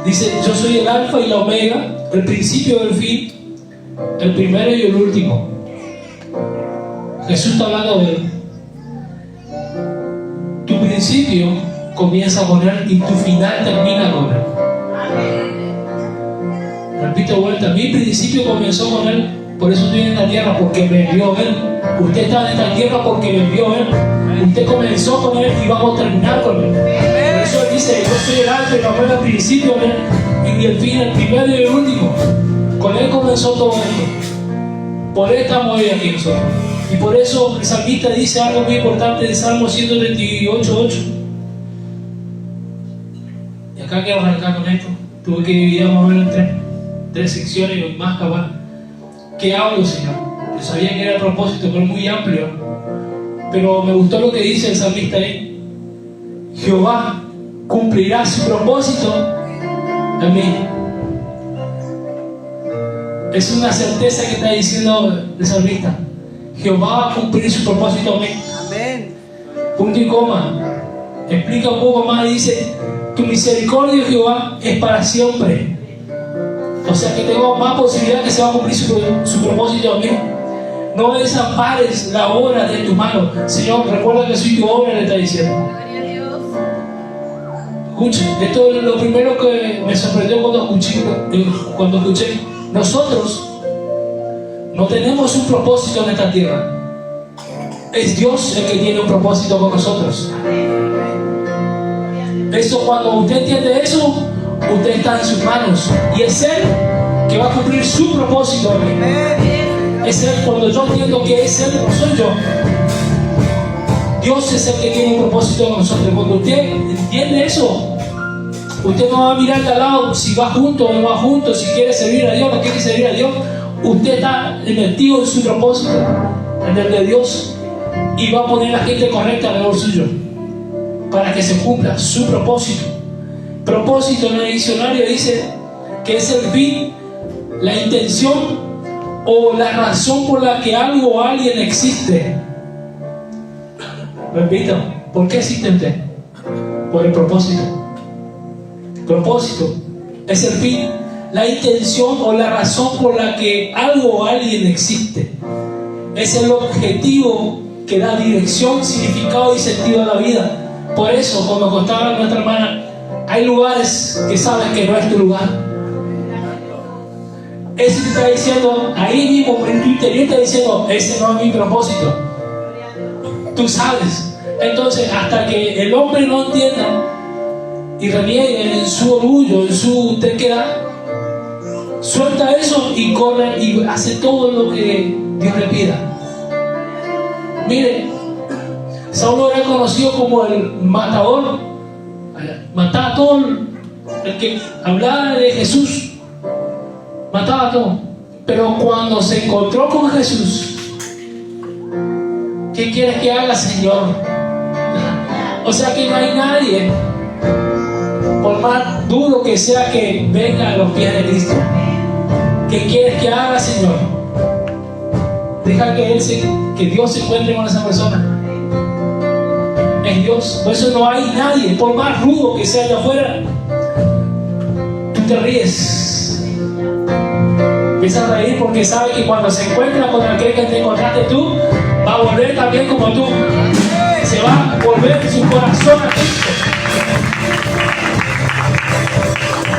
Dice, yo soy el alfa y la omega, el principio del fin, el primero y el último. Jesús está hablando de él. Tu principio comienza con él y tu final termina con él. Repito de vuelta, mi principio comenzó con él, por eso estoy en esta tierra, porque me envió él. Usted está en esta tierra porque me envió él. Usted comenzó con él y vamos a terminar con él. Por eso él dice, yo soy el alfa y la omega, el principio y el fin, el primero y el último. Con él comenzó todo esto. Por él estamos hoy aquí nosotros. Y por eso el salmista dice algo muy importante en Salmo 138:8. Y acá quiero arrancar con esto. Tuve que dividir más o menos en tres secciones y más cabal. ¿Qué hablo, Señor? Yo sabía que era el propósito, pero es muy amplio. Pero me gustó lo que dice el salmista ahí. Jehová cumplirá su propósito en mí. Es una certeza que está diciendo el salmista. Jehová va a cumplir su propósito en mí. Amén. Punto y coma. Explica un poco más y dice, tu misericordia, Jehová, es para siempre. O sea que tengo más posibilidad que se va a cumplir su propósito en mí. No desampares la obra de tu mano. Señor, recuerda que soy tu obra, le está diciendo. Escuche, esto es lo primero que me sorprendió cuando escuché. Nosotros no tenemos un propósito en esta tierra. Es Dios el que tiene un propósito con nosotros. Eso, cuando usted entiende eso, usted está en sus manos. Y es Él que va a cumplir su propósito en mí. Es Él, cuando yo entiendo que es Él, no soy yo. Dios es el que tiene un propósito con nosotros. Cuando usted entiende eso, usted no va a mirar de al lado si va junto o no va junto, si quiere servir a Dios o no quiere servir a Dios. Usted está metido en su propósito, en el de Dios, y va a poner la gente correcta alrededor suyo para que se cumpla su propósito. Propósito en el diccionario dice que es el fin, la intención o la razón por la que algo o alguien existe. Repito, ¿por qué existe usted? Por el propósito. Propósito es el fin, la intención o la razón por la que algo o alguien existe. Es el objetivo que da dirección, significado y sentido a la vida. Por eso, cuando contaba nuestra hermana, hay lugares que sabes que no es tu lugar. Ese te está diciendo, ahí mismo en tu interior está diciendo, ese no es mi propósito. Tú sabes. Entonces, hasta que el hombre no entienda y reniegue en su orgullo, en su terquedad, suelta eso y corre y hace todo lo que Dios le pida. Mire, Saulo era conocido como el matador. Mataba a todo el que hablaba de Jesús. Mataba a todo. Pero cuando se encontró con Jesús, ¿qué quieres que haga, Señor? O sea que no hay nadie, por más duro que sea, que venga a los pies de Cristo. ¿Qué quieres que haga, Señor? Deja que Dios se encuentre con esa persona. Es Dios. Por eso no hay nadie, por más rudo que sea allá afuera. Tú te ríes. Empiezas a reír porque sabes que cuando se encuentra con aquel que te encontraste tú, va a volver también como tú. Se va a volver su corazón a Cristo.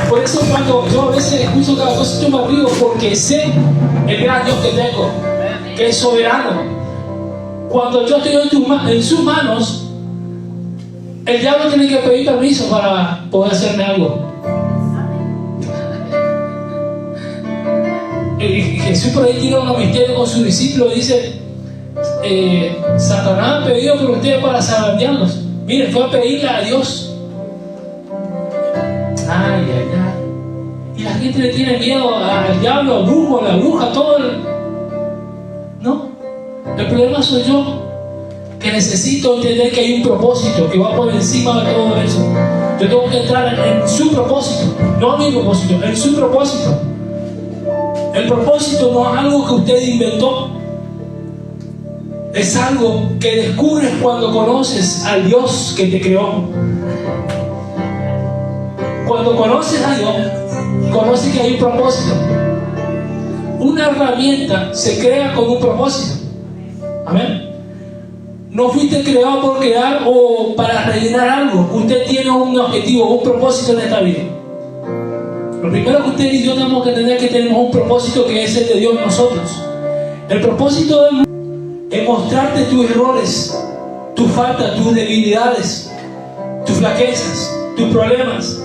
Por eso cuando yo a veces escucho cada cosa, yo me río porque sé el gran Dios que tengo, que es soberano. Cuando yo estoy en sus manos, el diablo tiene que pedir permiso para poder hacerme algo. Jesús por ahí tira unos misterios con sus discípulos y dice, Satanás ha pedido por ustedes para zarandearlos. Miren, fue a pedirle a Dios. Ay, ay, ay. Y la gente le tiene miedo al diablo, al brujo, a la bruja, todo No, el problema soy yo, que necesito entender que hay un propósito que va por encima de todo eso. Yo tengo que entrar en su propósito, no en mi propósito, en su propósito. El propósito no es algo que usted inventó, es algo que descubres cuando conoces al Dios que te creó. cuando conoces a Dios, conoces que hay un propósito. Una herramienta se crea con un propósito. Amén. No fuiste creado por crear o para rellenar algo. Usted tiene un objetivo, un propósito en esta vida. Lo primero que usted y yo tenemos que entender es que tenemos un propósito que es el de Dios en nosotros. El propósito del mundo es mostrarte tus errores, tus faltas, tus debilidades, tus flaquezas, tus problemas.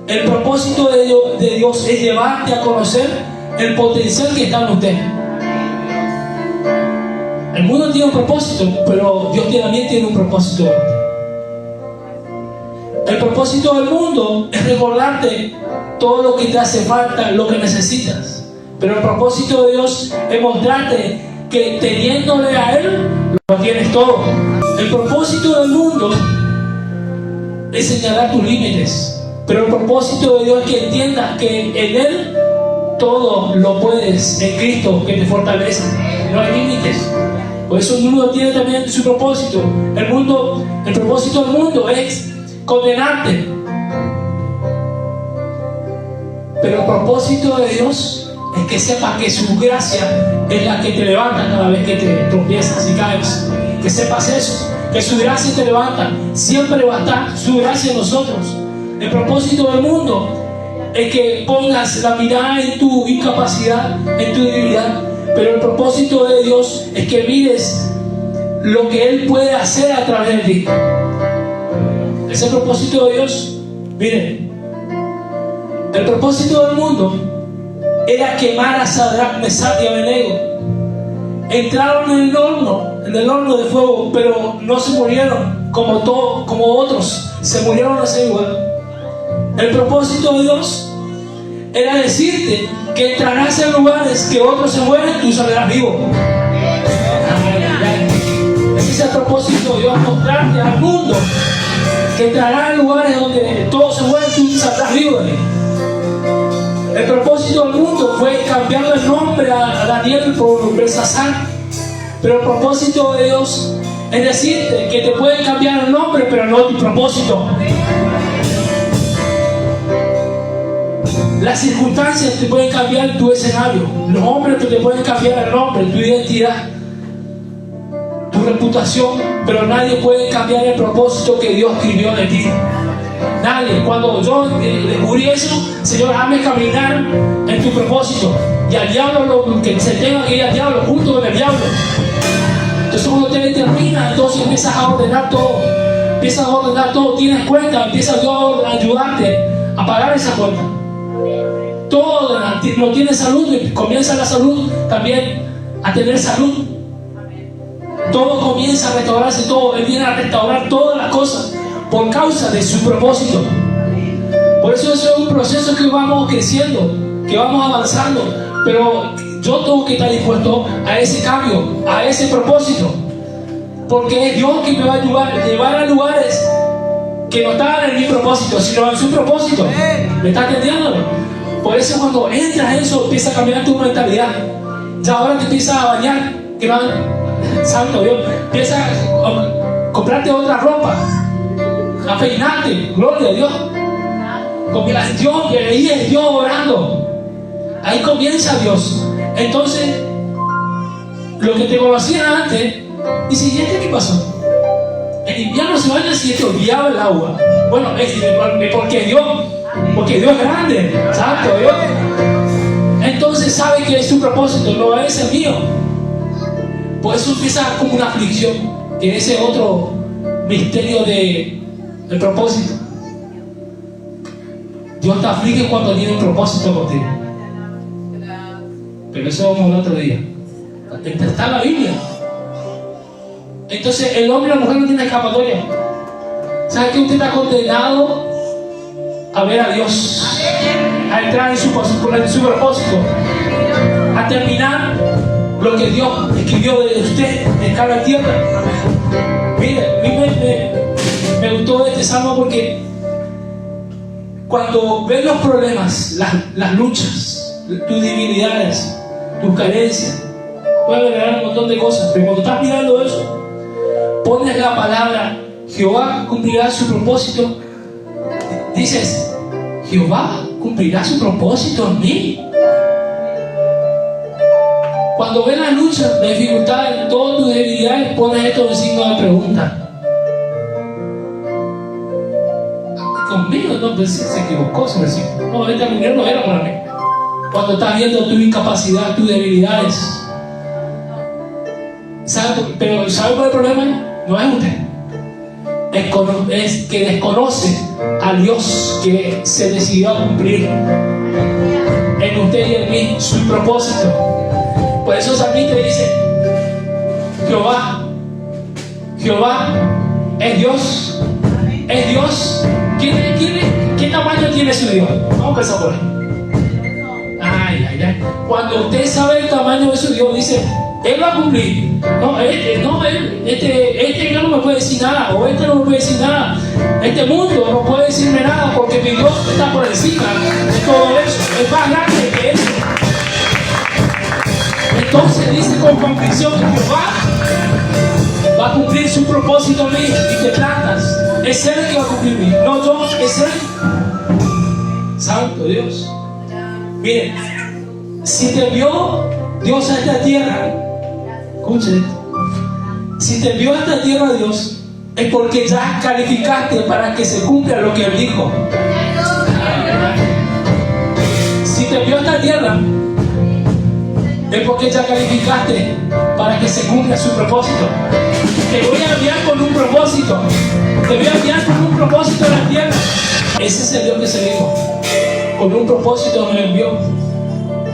El propósito de Dios es llevarte a conocer el potencial que está en usted. El mundo tiene un propósito, pero Dios también tiene un propósito. El propósito del mundo es recordarte todo lo que te hace falta, lo que necesitas. Pero el propósito de Dios es mostrarte que teniéndole a Él, lo tienes todo. El propósito del mundo es señalar tus límites. Pero el propósito de Dios es que entiendas que en Él todo lo puedes, en Cristo que te fortalece. No hay límites. Por eso el mundo tiene también su propósito. El propósito del mundo es condenarte. Pero el propósito de Dios es que sepas que su gracia es la que te levanta cada vez que te tropiezas y caes. Que sepas eso, que su gracia te levanta. Siempre va a estar su gracia en nosotros. El propósito del mundo es que pongas la mirada en tu incapacidad, en tu debilidad. Pero el propósito de Dios es que mires lo que Él puede hacer a través de ti. Ese propósito de Dios, miren, el propósito del mundo era quemar a Sadrach, Mesach y Abednego. Entraron en el horno de fuego, pero no se murieron como otros, se murieron así igual. El propósito de Dios era decirte que entrarás en lugares que otros se mueren, tú saldrás vivo. Ese es el propósito de Dios, mostrarte al mundo que entrarás en lugares donde todos se mueren, tú saldrás vivo. El propósito del mundo fue cambiarle el nombre a Daniel por Belsasar. Pero el propósito de Dios es decirte que te pueden cambiar el nombre, pero no tu propósito. Las circunstancias te pueden cambiar tu escenario. Los hombres te pueden cambiar el nombre, tu identidad, tu reputación, pero nadie puede cambiar el propósito que Dios escribió de ti. Nadie. Cuando yo descubrí eso, Señor, hazme caminar en tu propósito. Y al diablo, que se tenga que ir al diablo, junto con el diablo. Entonces cuando te determinas, entonces empiezas a ordenar todo. Empiezas a ordenar todo, tienes cuenta, empieza Dios a ayudarte a pagar esa cuenta. Todo no tiene salud, y comienza la salud también a tener salud. Todo comienza a restaurarse, todo. Él viene a restaurar todas las cosas por causa de su propósito. Por eso es un proceso que vamos creciendo, que vamos avanzando. Pero yo tengo que estar dispuesto a ese cambio, a ese propósito. Porque es Dios que me va a llevar a lugares que no estaban en mi propósito, sino en su propósito. ¿Me está entendiendo? Por eso cuando entras en eso, empieza a cambiar tu mentalidad. Ya ahora te empiezas a bañar, que no, santo Dios, empiezas a comprarte otra ropa, a peinarte, gloria a Dios. Porque Dios, que ahí es Dios orando. Ahí comienza Dios. Entonces, lo que te conocían antes, dice, ¿y este qué pasó? En invierno se baña si te odiaba el agua. Bueno, porque Dios es grande, santo Dios. Entonces sabe que es su propósito, no es el mío. Por eso empieza como una aflicción, que ese es otro misterio del propósito. Dios te aflige cuando tiene un propósito contigo. Pero eso vamos a hablar otro día. Está en la Biblia. Entonces el hombre y la mujer no tienen escapatoria. ¿Sabe que usted está condenado a ver a Dios? A entrar en su propósito. A terminar lo que Dios escribió de usted en cada tierra. Mire, a mí me gustó este salmo porque cuando ves los problemas, las luchas, tus debilidades, tus carencias, puede agregar un montón de cosas, pero cuando estás mirando eso, pones la palabra Jehová cumplirá su propósito, dices Jehová cumplirá su propósito en mí. Cuando ven las luchas, las dificultades, todas tus debilidades, pones esto en signo de pregunta. Conmigo, no, pues se equivocó ese versículo. No, esta mujer no era para mí. Cuando estás viendo tu incapacidad, tus debilidades, pero ¿sabe cuál es el problema? No es usted. Es que desconoce al Dios que se decidió a cumplir en usted y en mí su propósito. Por eso Salmista dice: Jehová es Dios. Es Dios. ¿Qué tamaño tiene su Dios? Vamos a empezar por ahí. Ay. Cuando usted sabe el tamaño de su Dios, dice: Él va a cumplir. Este no me puede decir nada, o este no me puede decir nada. Este mundo no puede decirme nada, porque mi Dios está por encima de todo eso. Es más grande que eso. Entonces dice con convicción: Jehová va a cumplir su propósito en mí. Y te plantas. Es Él que va a cumplir mí, no yo, es Él. Santo Dios. Miren, si te envió Dios a esta tierra, escuchen, si te envió a esta tierra Dios, es porque ya calificaste para que se cumpla lo que Él dijo. Si te envió a esta tierra, es porque ya calificaste para que se cumpla su propósito. Te voy a enviar con un propósito. Te voy a enviar con un propósito en la tierra. Ese es el Dios que se dijo. Con un propósito me envió.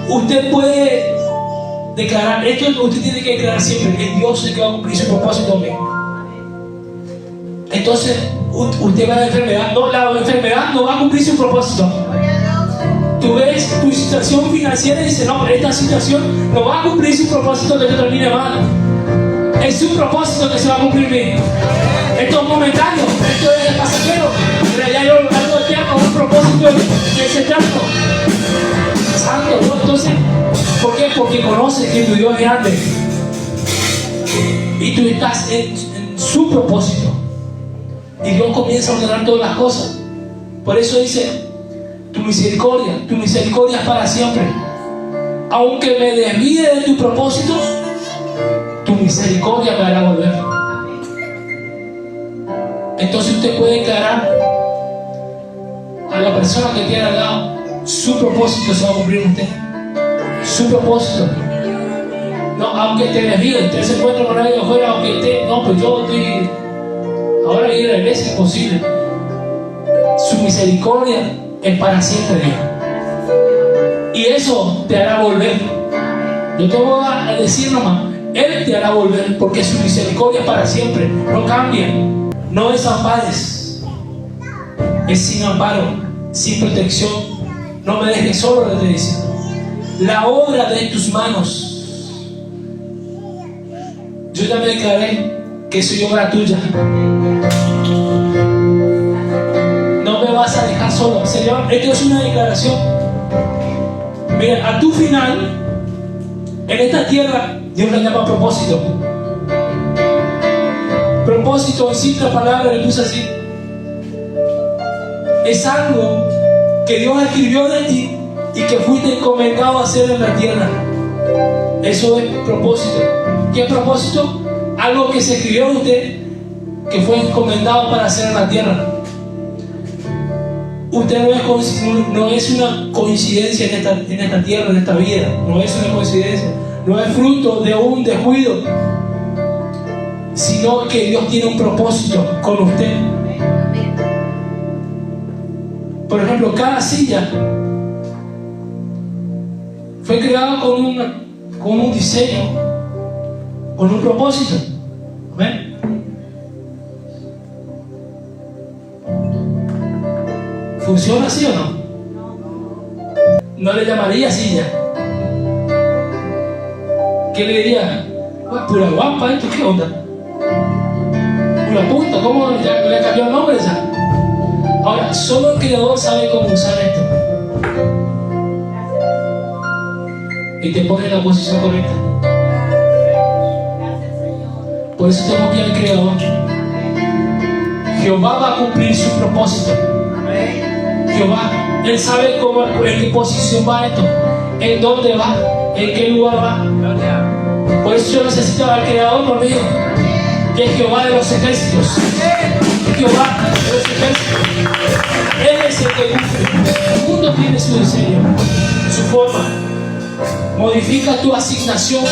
Usted puede declarar, esto usted tiene que declarar siempre: es Dios el que va a cumplir su propósito en mí. Entonces, usted va a la enfermedad. No, la enfermedad no va a cumplir su propósito. Tú ves tu situación financiera y dices: no, esta situación no va a cumplir su propósito, que yo termine mal. Es su propósito que se va a cumplir bien. Esto es momentáneo, esto es pasajero. En realidad hay algo eterno, un propósito que es eterno. Santo, ¿no? Entonces, ¿por qué? Porque conoces que tu Dios es grande. Y tú estás en su propósito. Y Dios comienza a ordenar todas las cosas. Por eso dice: tu misericordia es para siempre. Aunque me desvíe de tu propósito, tu misericordia me hará volver. Entonces usted puede declarar a la persona que tiene al lado: su propósito se va a cumplir en usted. Su propósito. No, aunque te desvíe, usted se encuentra con alguien afuera, aunque esté, no, pues yo estoy, ahora ir a la iglesia es imposible. Su misericordia es para siempre, Dios. Y eso te hará volver. Yo te voy a decir nomás: Él te hará volver, porque su misericordia es para siempre. No cambia. No desampares. Es sin amparo, sin protección. No me dejes solo, le dice. La obra de tus manos. Yo ya me declaré que soy obra tuya. No me vas a dejar solo. Señor, esto es una declaración. Mira, a tu final, en esta tierra, Dios la llama propósito. Propósito, en simple palabra, le puse así: es algo que Dios escribió de ti y que fuiste encomendado a hacer en la tierra. Eso es propósito. ¿Qué es propósito? Algo que se escribió de usted, que fue encomendado para hacer en la tierra. Usted no es una coincidencia en esta tierra, en esta vida. No es una coincidencia. No es fruto de un descuido, sino que Dios tiene un propósito con usted. Por ejemplo, cada silla fue creada con un diseño, con un propósito. ¿Ven? ¿Funciona así o no? No le llamaría silla. ¿Qué le diría? Pura guapa, ¿esto qué onda? Pura punta, ¿cómo le cambió el nombre ya? Ahora, solo el Creador sabe cómo usar esto. Y te pone en la posición correcta. Por eso tengo que ir al Creador. Jehová va a cumplir su propósito. Jehová. Él sabe cómo, en qué posición va esto, en dónde va, en qué lugar va. Por eso yo necesito al Creador conmigo, que es Jehová de los ejércitos. Jehová de los ejércitos. Él es el que cumple. El mundo tiene su diseño, su forma. Modifica tu asignación.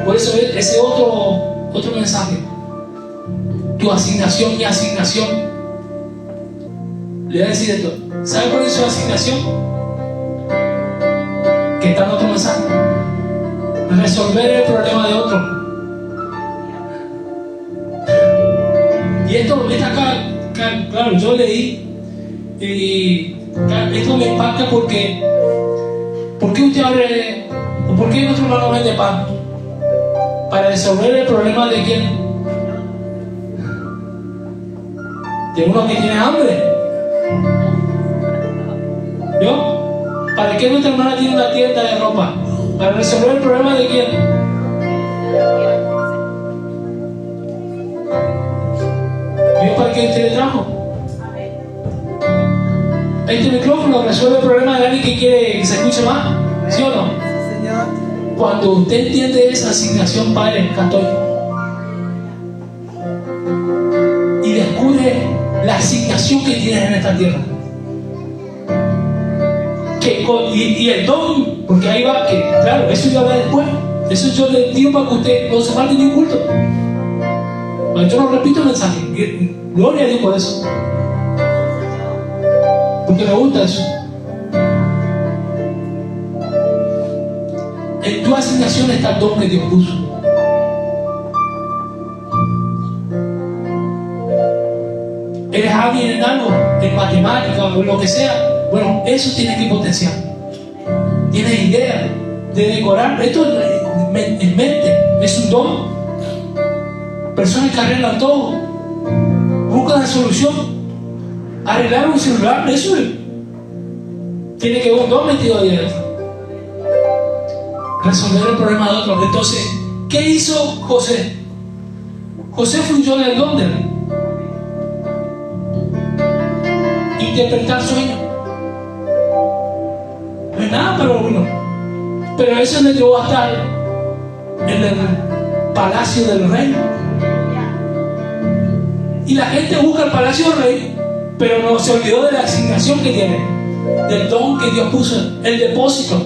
Por eso ese otro mensaje. Tu asignación, mi asignación. Le voy a decir esto. ¿Sabe cuál es su asignación? Que está en otro mensaje. Resolver el problema de otro. Y esto está acá, claro, yo leí y esto me impacta porque ¿por qué usted abre o por qué nuestro hermano vende pan? Para resolver el problema de quién? De uno que tiene hambre. ¿Yo? ¿Para qué nuestra hermana tiene una tienda de ropa? Para resolver el problema de quién? ¿Vio para qué usted le trajo? Este micrófono resuelve el problema de alguien que quiere que se escuche más, ¿sí o no? Cuando usted entiende esa asignación, Padre, acá estoy, y descubre la asignación que tienes en esta tierra, y el don, porque ahí va, que claro, eso yo hablaré después, eso yo le digo para que usted no se falte ni un culto. Bueno, yo no repito el mensaje, gloria a Dios por eso, porque me gusta eso. En tu asignación está el don que Dios puso. Eres alguien en algo, en matemática o en lo que sea. Bueno, eso tienes que potenciar. Tienes idea de decorar. Esto es mente, es un don. Personas que arreglan todo, buscan la solución. Arreglar un celular, eso tiene que haber un don metido ahí adentro. Resolver el problema de otro. Entonces, ¿qué hizo José? José fluyó en el don de él. Interpretar sueños. No es nada para uno. Pero eso le llevó a estar en el palacio del rey. Y la gente busca el palacio del rey, pero no se olvidó de la asignación que tiene, del don que Dios puso, el depósito.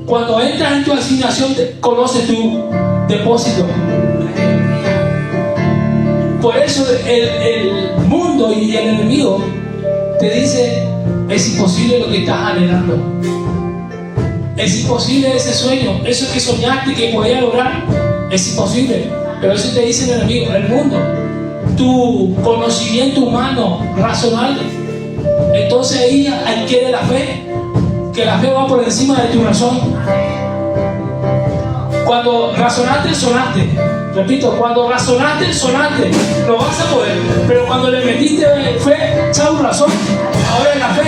Cuando entras en tu asignación, conoces tu depósito. Por eso el mundo y el enemigo te dice: es imposible lo que estás anhelando, es imposible ese sueño, eso que soñaste que podías lograr, es imposible. Pero eso te dice el enemigo, el mundo, tu conocimiento humano, razonable. Entonces ahí adquiere la fe, que la fe va por encima de tu razón. Cuando razonaste, sonaste. Repito, cuando razonaste, sonaste. Lo vas a poder. Pero cuando le metiste fe, chao razón. Ahora en la fe,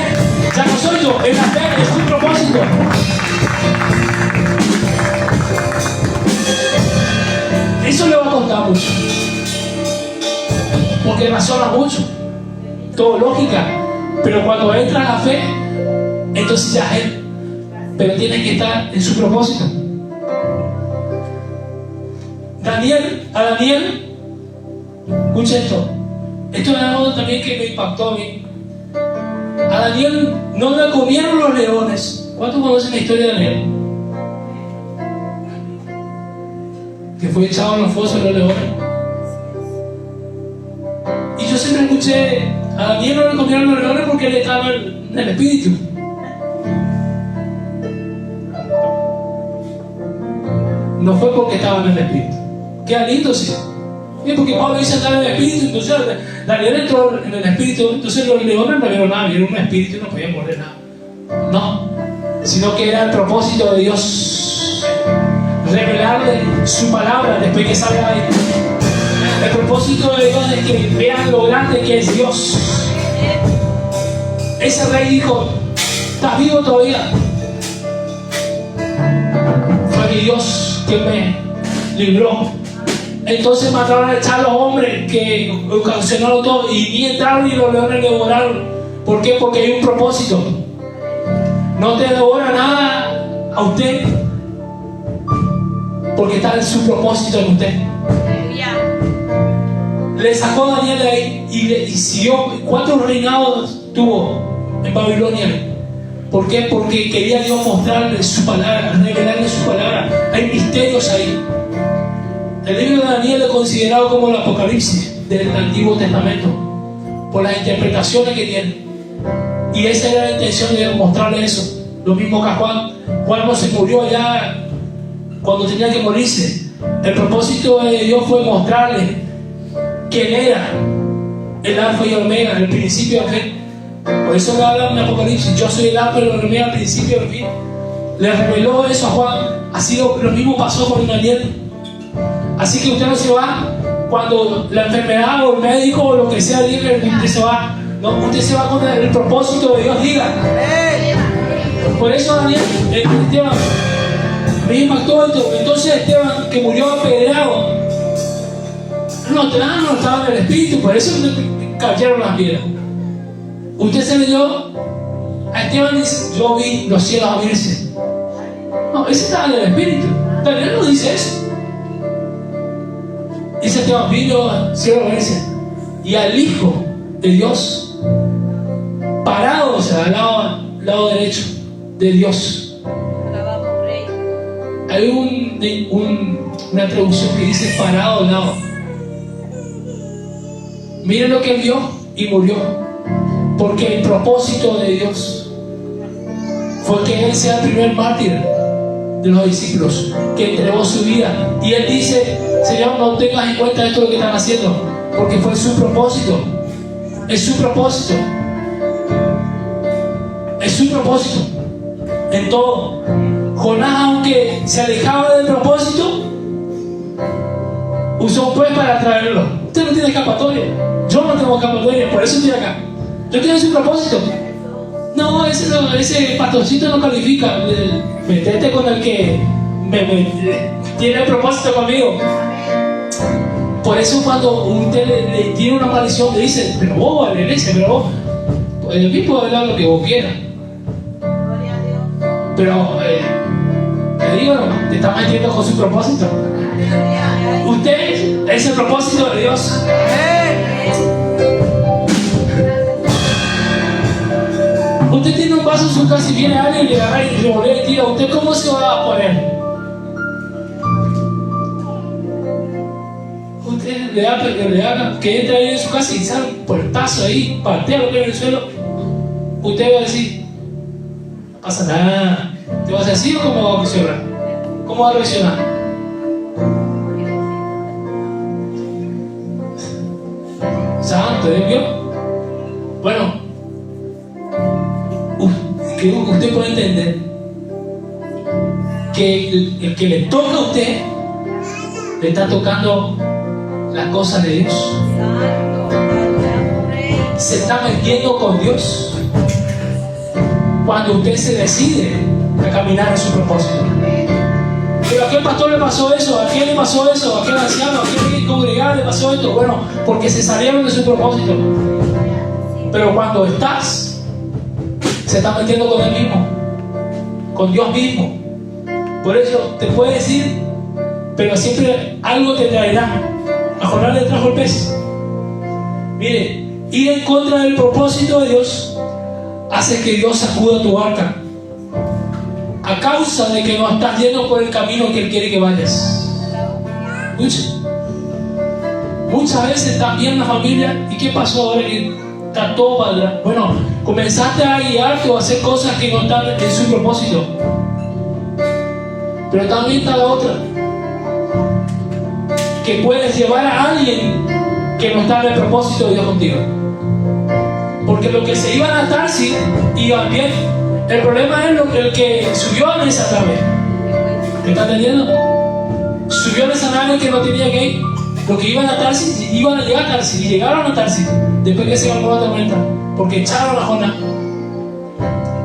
ya no soy yo, en la fe es tu propósito. Eso le va a costar mucho, porque razona mucho, todo lógica, pero cuando entra en la fe, entonces ya es él, pero tiene que estar en su propósito. A Daniel, escucha esto es algo también que me impactó a mí. A Daniel no le comieron los leones. ¿Cuántos conocen la historia de Daniel? Que fue echado en los fosos de los leones. Y yo siempre escuché: a Daniel no le comieron los leones porque él estaba en el espíritu. No fue porque estaba en el espíritu. Queda lindo, sí. Y porque Pablo dice estar en el espíritu, entonces Daniel entró en el espíritu, entonces los leones no vieron nada, vieron un espíritu y no podían morder nada. No, sino que era el propósito de Dios revelarle su palabra después que salga ahí. El propósito de Dios es que vean lo grande que es Dios. Ese rey dijo: ¿estás vivo todavía? Fue mi Dios que me libró. Entonces mataron a echar a los hombres que ocasionaron todo, y ni entraron y los leones devoraron. ¿Por qué? Porque hay un propósito. No te devora nada a usted, porque está en su propósito en usted. Le sacó a Daniel de ahí y siguió. ¿Cuántos reinados tuvo en Babilonia? ¿Por qué? Porque quería Dios mostrarle su palabra, revelarle su palabra. Hay misterios ahí. El libro de Daniel es considerado como el Apocalipsis del Antiguo Testamento, por las interpretaciones que tiene. Y esa era la intención de mostrarle eso. Lo mismo que a Juan. Juan no se murió ya cuando tenía que morirse. El propósito de Dios fue mostrarle quién era el Alfa y el Omega, el principio y el fin. Por eso le habla en Apocalipsis: yo soy el Alfa y el Omega, el principio y el fin. Le reveló eso a Juan. Así lo mismo pasó con Daniel. Así que usted no se va cuando la enfermedad o el médico o lo que sea diga que usted se va. No, usted se va con el propósito de Dios diga. Por eso Daniel, Esteban, me impactó esto. Entonces Esteban, que murió apedreado, no estaba en el espíritu, por eso le cayeron las piedras. Usted se leyó a Esteban, dice: yo vi los cielos abrirse. No, ese estaba en el espíritu. Daniel no dice eso. Dice Esteban: vi los cielos abrirse y al Hijo de Dios parado, o sea, al lado derecho de Dios. Hay una traducción que dice parado al lado. Miren lo que él vio y murió. Porque el propósito de Dios fue que él sea el primer mártir de los discípulos, que entregó su vida. Y él dice: Señor, no tengas en cuenta esto lo que están haciendo, porque fue su propósito. Es su propósito. Es su propósito en todo. Jonás, aunque se alejaba del propósito, usó pues para traerlo. Usted no tiene escapatoria. Yo no tengo escapatoria, por eso estoy acá. Yo tengo su propósito. No, ese pastorcito no califica. Metete con el que tiene el propósito conmigo. Por eso cuando usted le tiene una maldición, le dice: pero vos, a la iglesia, pero vos, el mismo puede hablar lo que vos quieras. Pero te digo, no, te estás metiendo con su propósito. Usted es el propósito de Dios. Usted tiene un vaso en su casa y viene alguien y le agarra y le volea y tira. ¿Usted cómo se va a poner? Usted le da que entre ahí en su casa y sale un puertazo ahí, patea lo que hay en el suelo. Usted va a decir: no pasa nada. ¿Te vas a decir o cómo va a reaccionar? ¿Cómo va a reaccionar? Santo, ¿vio? Bueno, que usted puede entender que el que le toca a usted le está tocando las cosas de Dios. Se está metiendo con Dios cuando usted se decide a caminar en su propósito. Pero ¿a qué pastor le pasó eso? ¿A quién le pasó eso? ¿A qué anciano? ¿A qué congregado le pasó esto? Bueno, porque se salieron de su propósito. Pero cuando estás, se está metiendo con él mismo, con Dios mismo. Por eso te puede decir, pero siempre algo te traerá. A Jonás le trajo el pez. Mire, ir en contra del propósito de Dios hace que Dios sacuda tu barca, a causa de que no estás yendo por el camino que Él quiere que vayas. Muchas veces también la familia: ¿y qué pasó ahora que está todo mal? Bueno, comenzaste a guiarte o a hacer cosas que no están en su propósito. Pero también está la otra, que puedes llevar a alguien que no está en el propósito de Dios contigo. Porque los que se iban a Tarsis iban bien. El problema es el que subió en esa nave. ¿Me está entendiendo? Subió en esa nave que no tenía que ir. Los que iban a Tarsis iban a llegar a Tarsis y llegaron a Tarsis después que se calmó la tormenta, porque echaron a Jonás.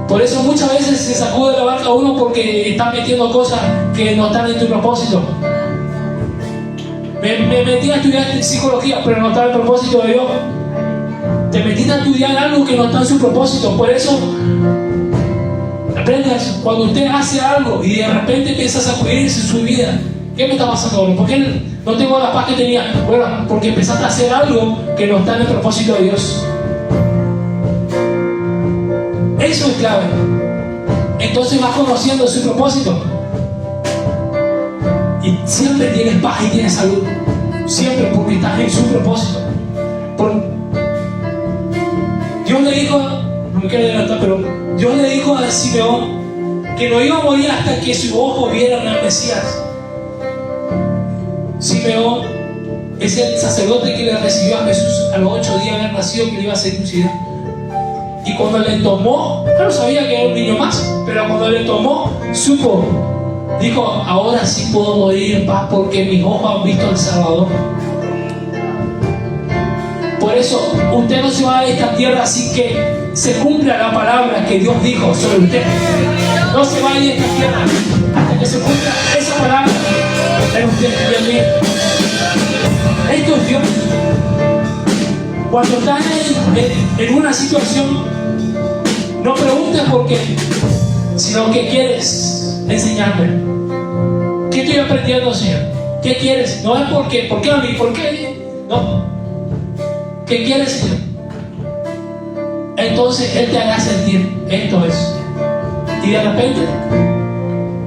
Por eso muchas veces se sacude la barca uno porque está metiendo cosas que no están en tu propósito. Me metí a estudiar psicología, pero no está el propósito de Dios. Te metiste a estudiar algo que no está en su propósito. Por eso, aprende eso. Cuando usted hace algo y de repente empieza a sacudirse su vida, ¿qué me está pasando ahora? ¿Por qué no tengo la paz que tenía? Bueno, porque empezaste a hacer algo que no está en el propósito de Dios. Eso es clave. Entonces vas conociendo su propósito. Y siempre tienes paz y tienes salud. Siempre, porque estás en su propósito. Dios le dijo, no me quiero adelantar, pero Dios le dijo a Simeón que no iba a morir hasta que sus ojos vieran al Mesías. Simeón es el sacerdote que le recibió a Jesús a los 8 días de haber nacido, que le iba a circuncidar. Y cuando le tomó, claro, sabía que era un niño más, pero cuando le tomó, supo, dijo, ahora sí puedo morir en paz porque mis ojos han visto al Salvador. Por eso, usted no se va de esta tierra sin que se cumpla la palabra que Dios dijo sobre usted. No se va de esta tierra hasta que se cumpla esa palabra en usted y en mí. Esto es Dios. Cuando estás en una situación, no preguntes por qué, sino qué quieres enseñarme. ¿Qué estoy aprendiendo, Señor? ¿Qué quieres? No es por qué. ¿Por qué a mí? ¿Por qué? No. ¿Qué quieres, Señor? Entonces Él te hará sentir esto es. Y de repente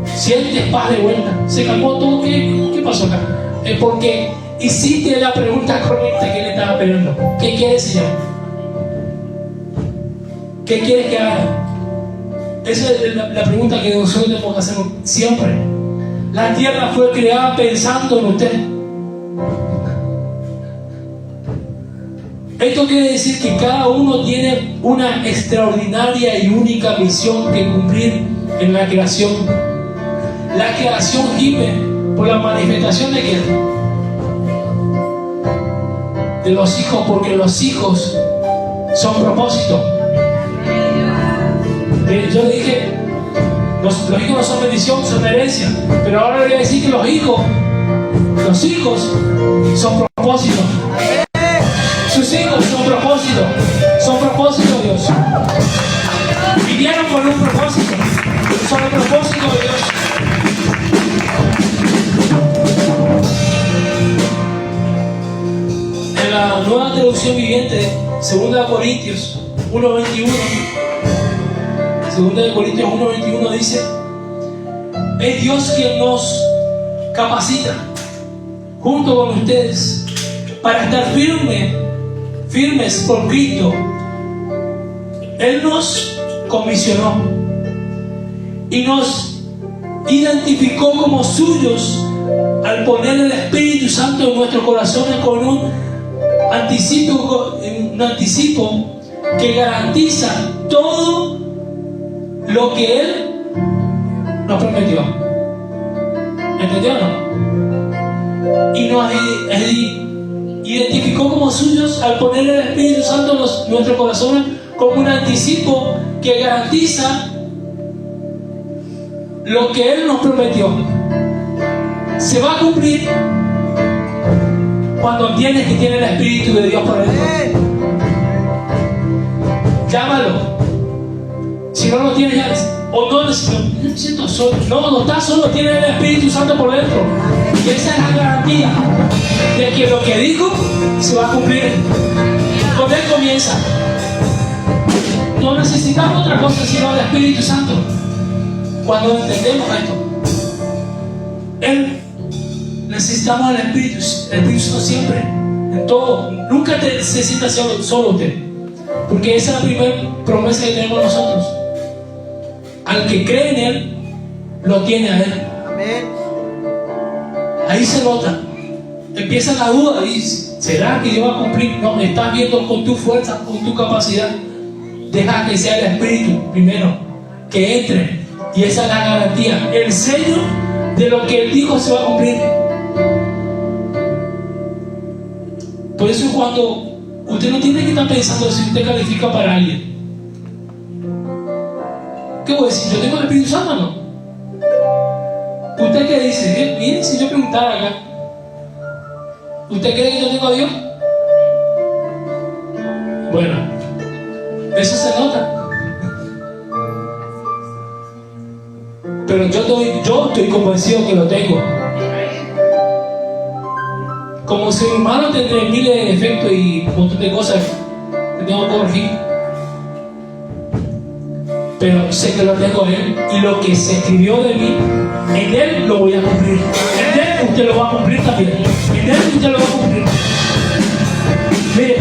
sientes paz de vuelta. Se calmó todo. ¿Qué pasó acá? Es porque hiciste la pregunta correcta que Él estaba pidiendo. ¿Qué quieres, Señor? ¿Qué quieres que haga? Esa es la pregunta que nosotros tenemos que hacer siempre. La tierra fue creada pensando en usted. Esto quiere decir que cada uno tiene una extraordinaria y única misión que cumplir en la creación. La creación gime por la manifestación de ¿qué? De los hijos, porque los hijos son propósito. Yo le dije, los hijos no son bendición, son herencia. Pero ahora le voy a decir que los hijos son propósito. Sus hijos son propósito de Dios. Vinieron por un propósito, son el propósito de Dios. En la nueva traducción viviente, 2 Corintios 1:21, 2 Corintios 1:21 dice: es Dios quien nos capacita junto con ustedes para estar firmes por Cristo. Él nos comisionó y nos identificó como suyos al poner el Espíritu Santo en nuestros corazones con un anticipo que garantiza todo lo que Él nos prometió. ¿Entendió o no? Y nos identificó como suyos al poner el Espíritu Santo en nuestros corazones como un anticipo que garantiza lo que Él nos prometió. Se va a cumplir cuando entiendes que tiene el Espíritu de Dios por dentro. Llámalo. Si no lo tienes ya, o no, me siento solo. No estás solo, tienes el Espíritu Santo por dentro. Y esa es la garantía de que lo que dijo se va a cumplir. Con Él comienza. No necesitamos otra cosa sino el Espíritu Santo. Cuando entendemos esto, necesitamos el Espíritu Santo siempre, en todo. Nunca se sienta solo usted, porque esa es la primera promesa que tenemos nosotros. Al que cree en Él, lo tiene a Él. Amén. Ahí se nota. Empieza la duda y dice: ¿será que Dios va a cumplir? No, estás viendo con tu fuerza, con tu capacidad. Deja que sea el Espíritu primero, que entre. Y esa es la garantía, el sello de lo que Él dijo se va a cumplir. Por eso cuando usted no tiene que estar pensando si usted califica para alguien. ¿Qué voy a decir? ¿Yo tengo el Espíritu Santo o no? ¿Usted qué dice? Miren, si yo preguntara acá, ¿Usted cree que yo tengo a Dios? Bueno, eso se nota. Pero yo estoy convencido que lo tengo. Como ser humano tendré miles de defectos y un montón de cosas que tengo que corregir. Pero sé que lo tengo en Él, y lo que se escribió de mí, en Él lo voy a cumplir. En Él usted lo va a cumplir también. En Él usted lo va a cumplir. Mire,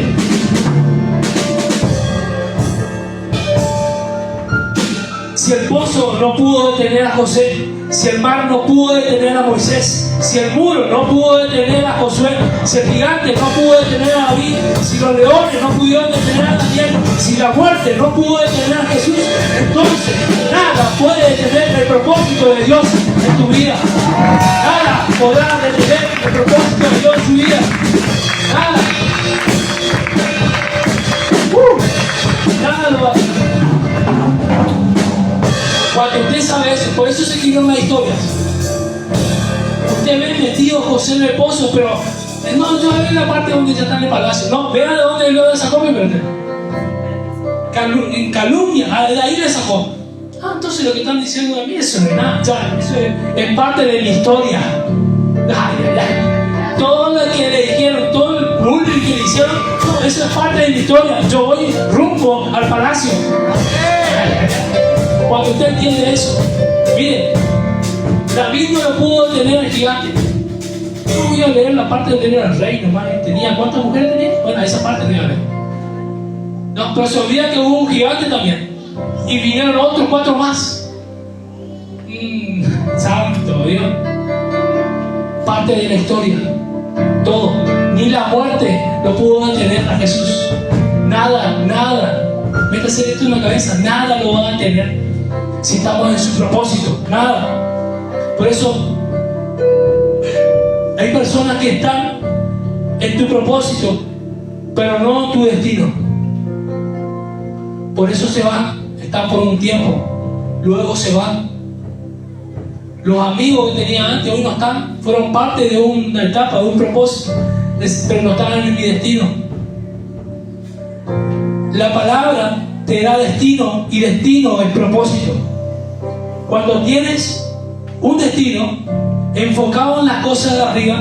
si el pozo no pudo detener a José, si el mar no pudo detener a Moisés, si el muro no pudo detener a Josué, si el gigante no pudo detener a David, si los leones no pudieron detener a Daniel, si la muerte no pudo detener a Jesús, entonces nada puede detener el propósito de Dios en tu vida. Nada podrá detener el propósito de Dios en tu vida. Nada. Nada lo va a detener. Cuando usted sabe eso, por eso se escribieron las historias. Usted ve metido José en el pozo, pero no, yo ve la parte donde ya está en el palacio. No, vea de dónde lo sacó mi verde. Calumnia, de ahí le sacó. Ah, entonces lo que están diciendo de mí, eso no es nada. Ya, eso es parte de la historia. Todo lo que le dijeron, todo el bullying que le hicieron, no, eso es parte de la historia. Yo voy rumbo al palacio. Cuando usted entiende eso, mire, David no lo pudo detener al gigante. No voy a leer la parte donde era el rey nomás. ¿Tenía cuántas mujeres tenía? Bueno, esa parte tenía que leer. No, pero se olvida que hubo un gigante también. Y vinieron otros 4 más. Santo Dios. Parte de la historia. Todo. Ni la muerte lo pudo detener a Jesús. Nada, nada. Métase esto en la cabeza. Nada lo va a detener. Si estamos en su propósito, nada. Por eso hay personas que están en tu propósito, pero no en tu destino. Por eso se van, están por un tiempo, luego se van. Los amigos que tenía antes hoy no están, fueron parte de una etapa, de un propósito, pero no están en mi destino. La palabra te da destino, y destino es propósito. Cuando tienes un destino enfocado en las cosas de arriba,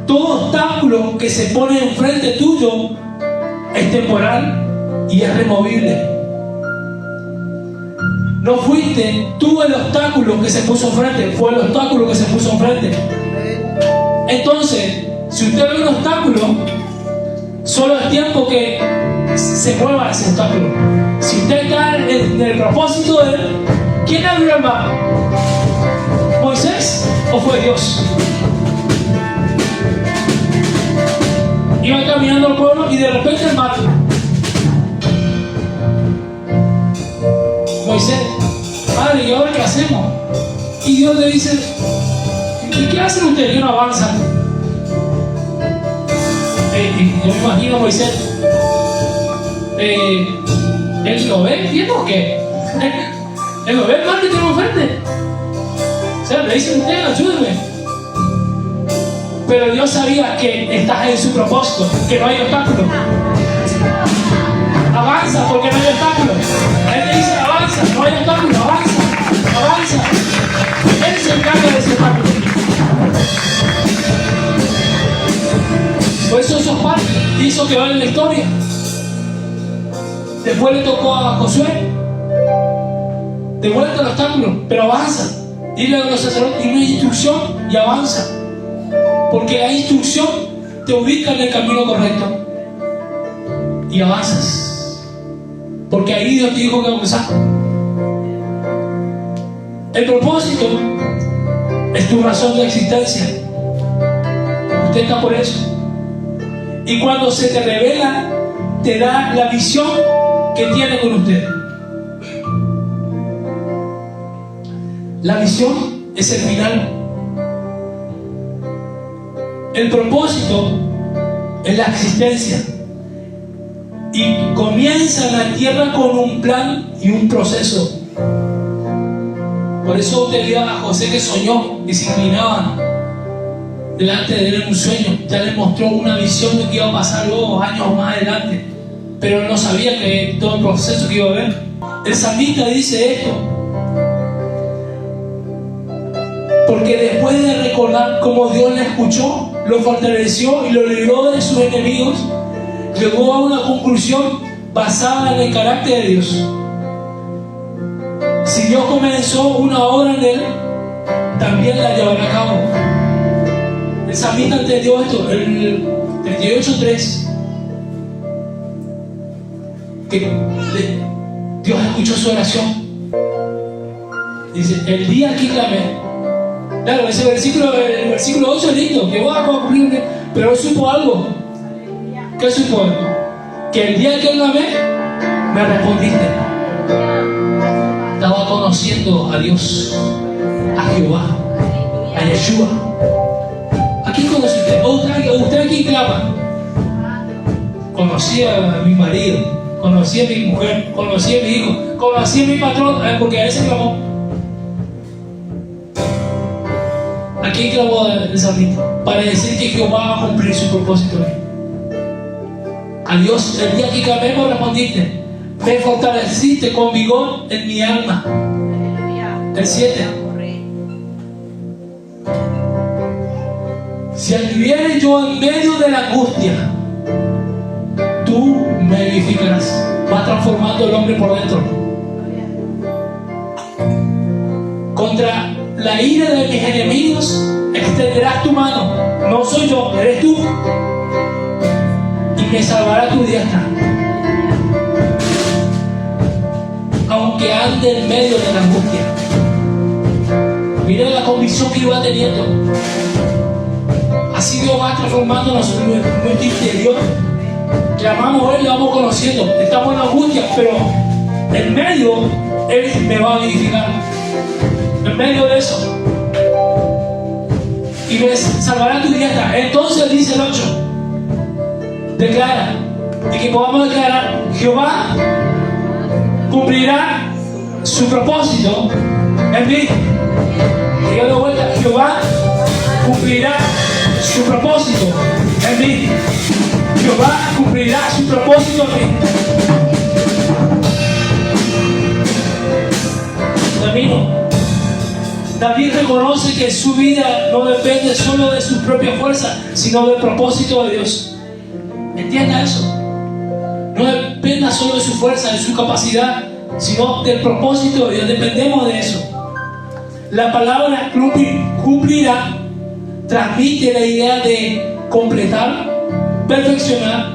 todo obstáculo que se pone enfrente tuyo es temporal y es removible. No fuiste tú el obstáculo que se puso enfrente, fue el obstáculo que se puso enfrente. Entonces, si usted ve un obstáculo, solo es tiempo que se mueva ese obstáculo. Si usted está en el propósito de Él, ¿quién abrió el mar? ¿Moisés o fue Dios? Iba caminando al pueblo y de repente el mar. Moisés, padre, ¿y ahora qué hacemos? Y Dios le dice, ¿y qué hacen ustedes? Y uno avanza. Yo me imagino a Moisés, él lo ve, ¿entiendes o qué? Él lo ve el mar que tenemos enfrente. O sea, le dice, usted, ayúdenme. Pero Dios sabía que estás en su propósito, que no hay obstáculo. Avanza porque no hay obstáculo. Él le dice, avanza, no hay obstáculo, avanza, avanza. Él se encarga de ese obstáculo. Por eso esos partes hizo que vale la historia. Después le tocó a Josué. De vuelta al obstáculo, pero avanza. Dile a los sacerdotes, y no hay instrucción, y avanza. Porque la instrucción te ubica en el camino correcto. Y avanzas. Porque ahí Dios te dijo que avanzar. El propósito es tu razón de existencia. Usted está por eso. Y cuando se te revela, te da la visión que tiene con usted. La visión es el final. El propósito es la existencia. Y comienza en la tierra con un plan y un proceso. Por eso usted veía a José que soñó, que se inclinaba delante de él en un sueño, ya le mostró una visión de que iba a pasar luego años más adelante, pero él no sabía que todo el proceso que iba a haber. El salmista dice esto porque después de recordar cómo Dios le escuchó, lo fortaleció y lo libró de sus enemigos, llegó a una conclusión basada en el carácter de Dios. Si Dios comenzó una obra en él, también la llevará a cabo. El salmista entendió esto, el 38:3, que Dios escuchó su oración. Dice, el día que clamé. Claro, el versículo 8 es lindo, que va a ocurrir, pero él supo algo. ¿Qué supo? Que el día que clamé, me respondiste. Estaba conociendo a Dios, a Jehová, a Yeshua. ¿A quién conoce usted? ¿Usted a quién clama? Conocí a mi marido, conocí a mi mujer, conocí a mi hijo, conocí a mi patrón, porque a ese clamó. ¿A quién clamó el salmista? Para decir que Jehová va a cumplir su propósito. A Dios, el día que clamé me respondiste. Me fortaleciste con vigor en mi alma. El 7. Si anduviere yo en medio de la angustia, tú me edificarás. Va transformando el hombre por dentro. Contra la ira de mis enemigos extenderás tu mano. No soy yo, eres tú. Y me salvará tu diestra. Aunque ande en medio de la angustia. Mira la convicción que iba teniendo. Así Dios va transformando nuestro interior. Clamamos a Él, lo vamos conociendo. Estamos en angustia, pero en medio Él me va a vivificar. En medio de eso. Y me salvará tu diestra. Entonces dice el 8. Declara. Y que podamos declarar: Jehová cumplirá su propósito en mí. Diga de vuelta: Jehová cumplirá su propósito en mí. Jehová cumplirá su propósito en mí. David reconoce que su vida no depende solo de su propia fuerza, sino del propósito de Dios. Entienda eso. No dependa solo de su fuerza, de su capacidad, sino del propósito de Dios. Dependemos de eso. La palabra cumplirá transmite la idea de completar, perfeccionar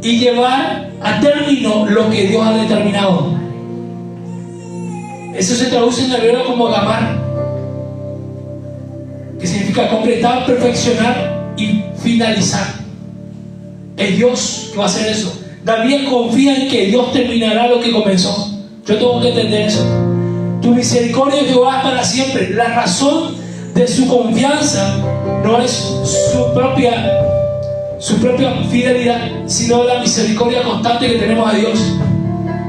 y llevar a término lo que Dios ha determinado. Eso se traduce en el hebreo como gamar, que significa completar, perfeccionar y finalizar. Es Dios que va a hacer eso. David confía en que Dios terminará lo que comenzó. Yo tengo que entender eso. Tu misericordia, Jehová, es para siempre. La razón de su confianza no es su propia fidelidad, sino la misericordia constante que tenemos a Dios.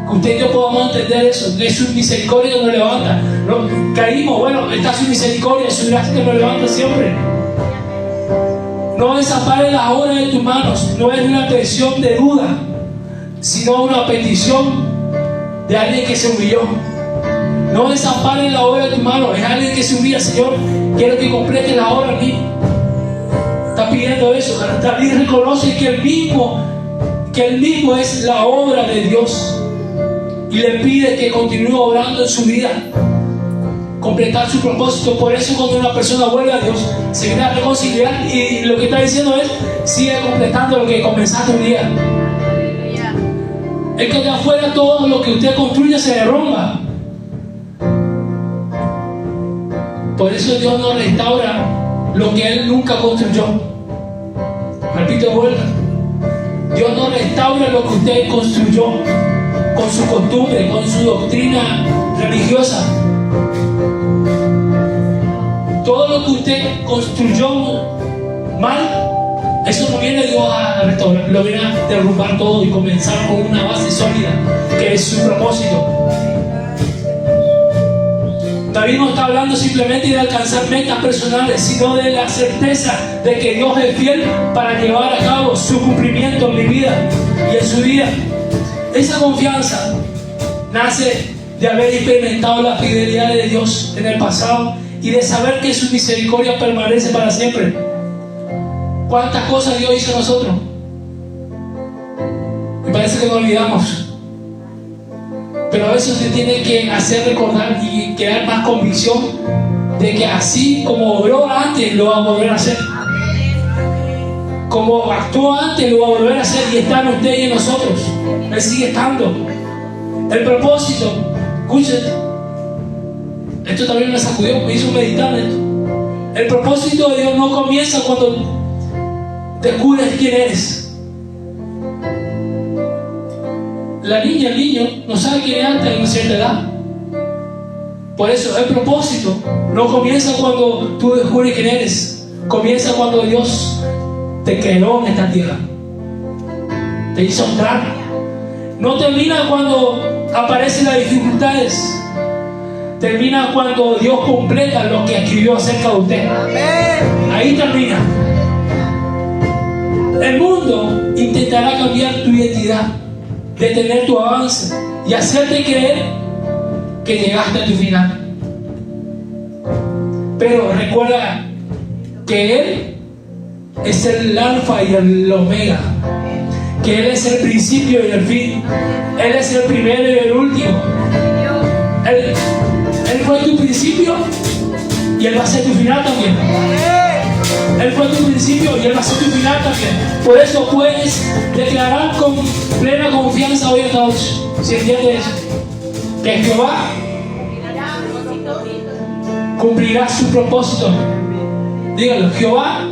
Que usted y yo podamos entender eso, que su misericordia nos levanta. No, caímos, bueno, está su misericordia, su gracia que nos levanta siempre. No desampare las obras de tus manos. No es una petición de duda, sino una petición de alguien que se humilló. No desampare la obra de tus manos. Es alguien que se humilla: Señor, quiero que complete la obra en mí. Está pidiendo eso. David reconoce que él mismo es la obra de Dios, y le pide que continúe obrando en su vida, completar su propósito. Por eso cuando una persona vuelve a Dios, se viene a reconciliar, y lo que está diciendo es: sigue completando lo que comenzaste un día. Es que de afuera todo lo que usted construye se derrumba. Por eso Dios no restaura lo que Él nunca construyó. Repito de vuelta: Dios no restaura lo que usted construyó con su costumbre, con su doctrina religiosa. Todo lo que usted construyó mal, eso no viene Dios a restaurar, lo viene a derrumbar todo y comenzar con una base sólida, que es su propósito. David no está hablando simplemente de alcanzar metas personales, sino de la certeza de que Dios es fiel para llevar a cabo su cumplimiento en mi vida y en su vida. Esa confianza nace de haber experimentado la fidelidad de Dios en el pasado y de saber que su misericordia permanece para siempre. ¿Cuántas cosas Dios hizo a nosotros? Me parece que nos olvidamos. Pero eso se tiene que hacer recordar y crear más convicción de que así como obró antes, lo va a volver a hacer. Como actuó antes, lo va a volver a hacer, y está en usted y en nosotros. Él sigue estando. El propósito, escuchen, esto también me sacudió, me hizo meditar en esto. El propósito de Dios no comienza cuando descubres quién eres. La niña, el niño, no sabe quién es hasta en una cierta edad. Por eso el propósito no comienza cuando tú descubres quién eres. Comienza cuando Dios te creó en esta tierra, te hizo entrar. No termina cuando aparecen las dificultades. Termina cuando Dios completa lo que escribió acerca de usted. Ahí termina. El mundo intentará cambiar tu identidad, detener tu avance y hacerte creer que llegaste a tu final. Pero recuerda que Él es el alfa y el omega, que Él es el principio y el fin. Él es el primero y el último. Él fue tu principio y Él va a ser tu final también. Él fue tu principio y Él va a ser tu final también. Por eso puedes declarar con plena confianza hoy esta noche, si entiendes eso, que Jehová cumplirá su propósito. Dígalo, Jehová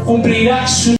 cumplirá su